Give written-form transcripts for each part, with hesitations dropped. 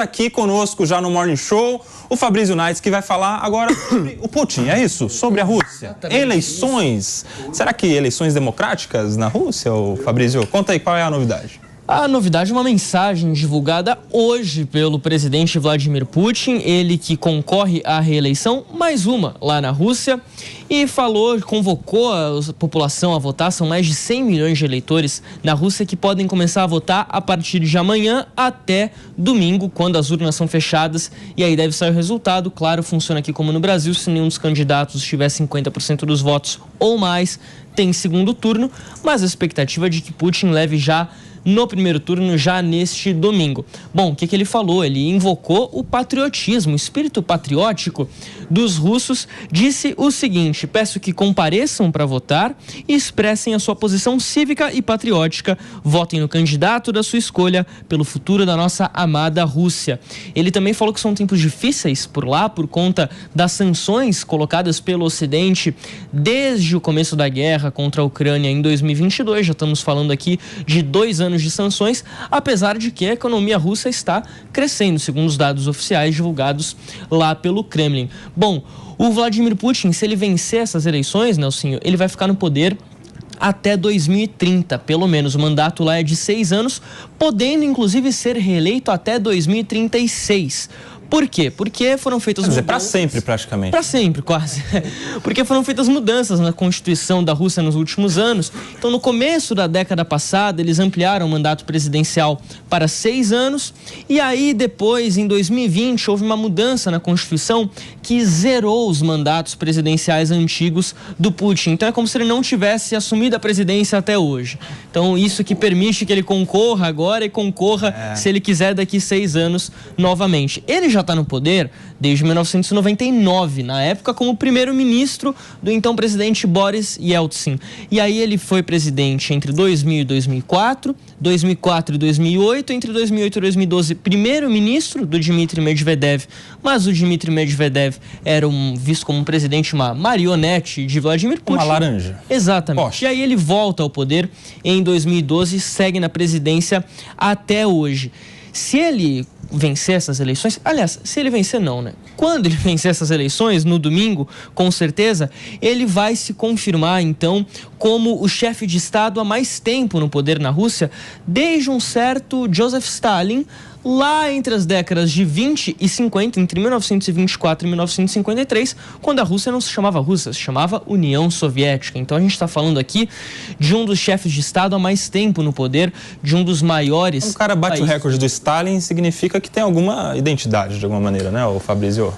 Aqui conosco já no Morning Show, o Fabrício Naitz, que vai falar agora sobre o Putin, é isso? Sobre a Rússia. Eleições. Será que eleições democráticas na Rússia, Fabrício? Conta aí, qual é a novidade? A novidade é uma mensagem divulgada hoje pelo presidente Vladimir Putin, ele que concorre à reeleição, mais uma lá na Rússia, e convocou a população a votar. São mais de 100 milhões de eleitores na Rússia que podem começar a votar a partir de amanhã até domingo, quando as urnas são fechadas, e aí deve sair o resultado. Claro, funciona aqui como no Brasil, se nenhum dos candidatos tiver 50% dos votos ou mais, tem segundo turno, mas a expectativa é de que Putin leve já no primeiro turno, já neste domingo. Bom, o que ele falou? Ele invocou o patriotismo, o espírito patriótico dos russos. Disse o seguinte: peço que compareçam para votar e expressem a sua posição cívica e patriótica. Votem no candidato da sua escolha pelo futuro da nossa amada Rússia. Ele também falou que são tempos difíceis por lá, por conta das sanções colocadas pelo Ocidente desde o começo da guerra contra a Ucrânia em 2022. Já estamos falando aqui de 2 anos de sanções, apesar de que a economia russa está crescendo, segundo os dados oficiais divulgados lá pelo Kremlin. Bom, o Vladimir Putin, se ele vencer essas eleições, Nelsinho, ele vai ficar no poder até 2030, pelo menos. O mandato lá é de 6 anos, podendo inclusive ser reeleito até 2036. Por quê? Porque foram feitas mudanças... para sempre, praticamente. Para sempre, quase. Porque foram feitas mudanças na Constituição da Rússia nos últimos anos. Então, no começo da década passada, eles ampliaram o mandato presidencial para 6 anos. E aí, depois, em 2020, houve uma mudança na Constituição que zerou os mandatos presidenciais antigos do Putin. Então, é como se ele não tivesse assumido a presidência até hoje. Então, isso que permite que ele concorra agora e concorra, se ele quiser, daqui 6 anos novamente. Ele já está no poder desde 1999, na época como primeiro-ministro do então presidente Boris Yeltsin. E aí ele foi presidente entre 2000 e 2004, 2004 e 2008, entre 2008 e 2012 primeiro-ministro do Dmitry Medvedev, mas o Dmitry Medvedev era visto como um presidente, uma marionete de Vladimir Putin. Uma laranja. Exatamente. Poxa. E aí ele volta ao poder em 2012 e segue na presidência até hoje. Se ele vencer essas eleições, aliás, se ele vencer não, né? Quando ele vencer essas eleições, no domingo, com certeza, ele vai se confirmar, então, como o chefe de Estado há mais tempo no poder na Rússia, desde um certo Joseph Stalin, lá entre as décadas de 20 e 50, entre 1924 e 1953, quando a Rússia não se chamava Rússia, se chamava União Soviética. Então a gente está falando aqui de um dos chefes de Estado há mais tempo no poder, de um dos maiores... Um cara bate o recorde do Stalin, significa que tem alguma identidade, de alguma maneira, né, o Fabrício?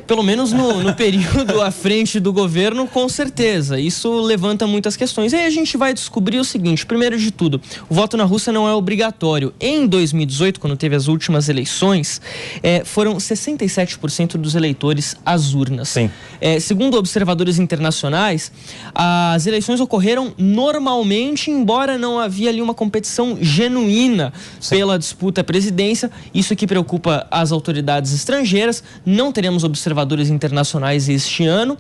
Pelo menos no período à frente do governo, com certeza. Isso levanta muitas questões. E aí a gente vai descobrir o seguinte: primeiro de tudo, o voto na Rússia não é obrigatório. Em 2018, quando teve as últimas eleições, foram 67% dos eleitores às urnas. Sim. Segundo observadores internacionais, as eleições ocorreram normalmente, embora não havia ali uma competição genuína pela disputa à presidência. Isso que preocupa as autoridades estrangeiras. Não teremos observadores internacionais este ano,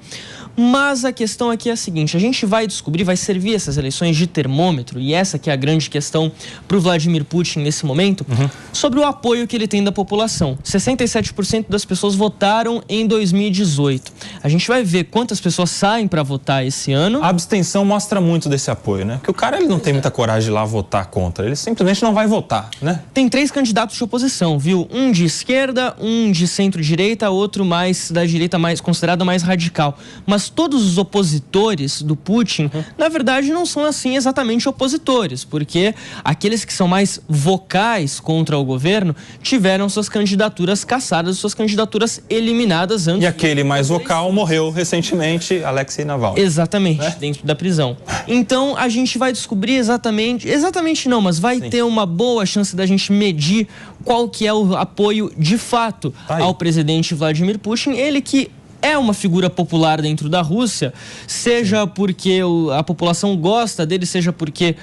mas a questão aqui é a seguinte: a gente vai descobrir, vai servir essas eleições de termômetro, e essa que é a grande questão para o Vladimir Putin nesse momento, sobre o apoio que ele tem da população. 67% das pessoas votaram em 2018. A gente vai ver quantas pessoas saem para votar esse ano. A abstenção mostra muito desse apoio, né? Porque o cara, ele não tem muita coragem de ir lá votar contra, ele simplesmente não vai votar, né? Tem 3 candidatos de oposição, viu? Um de esquerda, um de centro-direita, outro mais da direita, mais considerada mais radical. Mas todos os opositores do Putin, na verdade, não são assim exatamente opositores, porque aqueles que são mais vocais contra o governo tiveram suas candidaturas cassadas, suas candidaturas eliminadas antes. E aquele mais vocal morreu recentemente, Alexei Navalny. Exatamente, dentro da prisão. Então a gente vai descobrir exatamente não, mas vai ter uma boa chance da gente medir qual que é o apoio de fato ao presidente Vladimir Putin. Ele que é uma figura popular dentro da Rússia, seja porque a população gosta dele, seja porque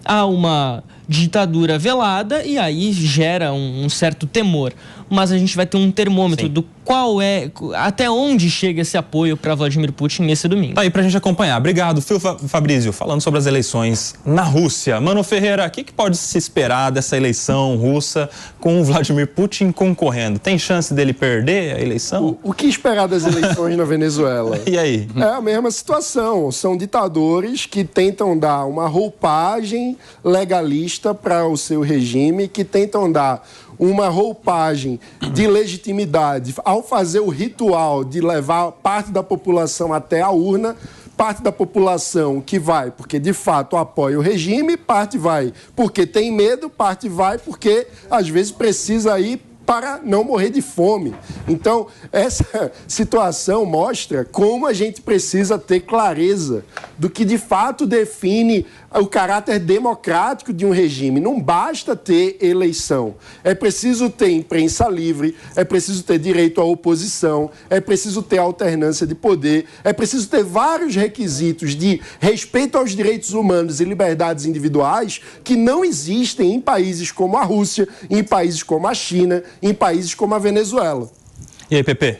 há uma ditadura velada e aí gera um certo temor. Mas a gente vai ter um termômetro do até onde chega esse apoio para Vladimir Putin nesse domingo. Tá aí pra gente acompanhar. Obrigado, Fabrício. Falando sobre as eleições na Rússia. Mano Ferreira, o que pode se esperar dessa eleição russa com o Vladimir Putin concorrendo? Tem chance dele perder a eleição? O que esperar das eleições na Venezuela? E aí? É a mesma situação. São ditadores que tentam dar uma roupagem legalista para o seu regime, que tentam dar uma roupagem de legitimidade ao fazer o ritual de levar parte da população até a urna, parte da população que vai porque de fato apoia o regime, parte vai porque tem medo, parte vai porque às vezes precisa ir para não morrer de fome. Então, essa situação mostra como a gente precisa ter clareza do que de fato define o caráter democrático de um regime. Não basta ter eleição. É preciso ter imprensa livre, é preciso ter direito à oposição, é preciso ter alternância de poder, é preciso ter vários requisitos de respeito aos direitos humanos e liberdades individuais que não existem em países como a Rússia, em países como a China, em países como a Venezuela. E aí, Pepe?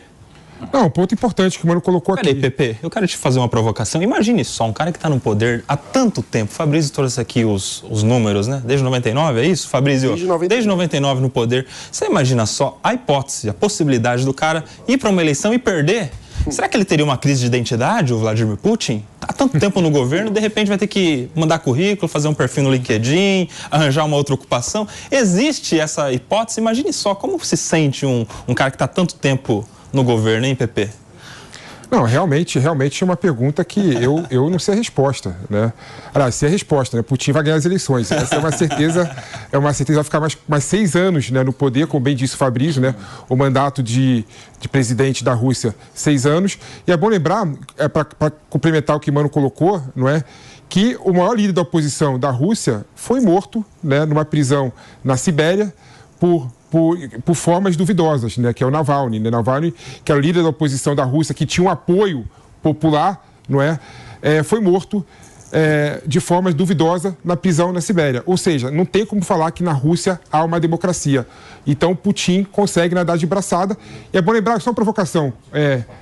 Não, um ponto importante que o Mano colocou aqui. Peraí, Pepe, eu quero te fazer uma provocação. Imagine só, um cara que está no poder há tanto tempo. O Fabrício trouxe aqui os números, né? Desde 99, é isso, Fabrício? Desde 99 no poder. Você imagina só a hipótese, a possibilidade do cara ir para uma eleição e perder? Será que ele teria uma crise de identidade, o Vladimir Putin? Há tanto tempo no governo, de repente vai ter que mandar currículo, fazer um perfil no LinkedIn, arranjar uma outra ocupação. Existe essa hipótese? Imagine só como se sente um cara que está tanto tempo no governo, hein, Pepe? Não, realmente é uma pergunta que eu não sei a resposta, né? Aliás, sei a resposta, né? Putin vai ganhar as eleições. Essa é uma certeza, vai ficar mais 6 anos, né, no poder, como bem disse o Fabrício, né? O mandato de presidente da Rússia, 6 anos. E é bom lembrar, para complementar o que o Mano colocou, não é? Que o maior líder da oposição da Rússia foi morto, né, numa prisão na Sibéria por formas duvidosas, né, que é o Navalny, né? Navalny, que é o líder da oposição da Rússia, que tinha um apoio popular, não é? Foi morto de forma duvidosa na prisão na Sibéria. Ou seja, não tem como falar que na Rússia há uma democracia. Então, Putin consegue nadar de braçada. E é bom lembrar, só uma provocação,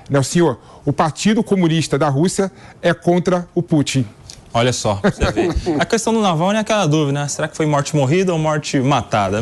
né, senhor, o Partido Comunista da Rússia é contra o Putin. Olha só, você vê. A questão do Navalny é aquela dúvida, né? Será que foi morte morrida ou morte matada?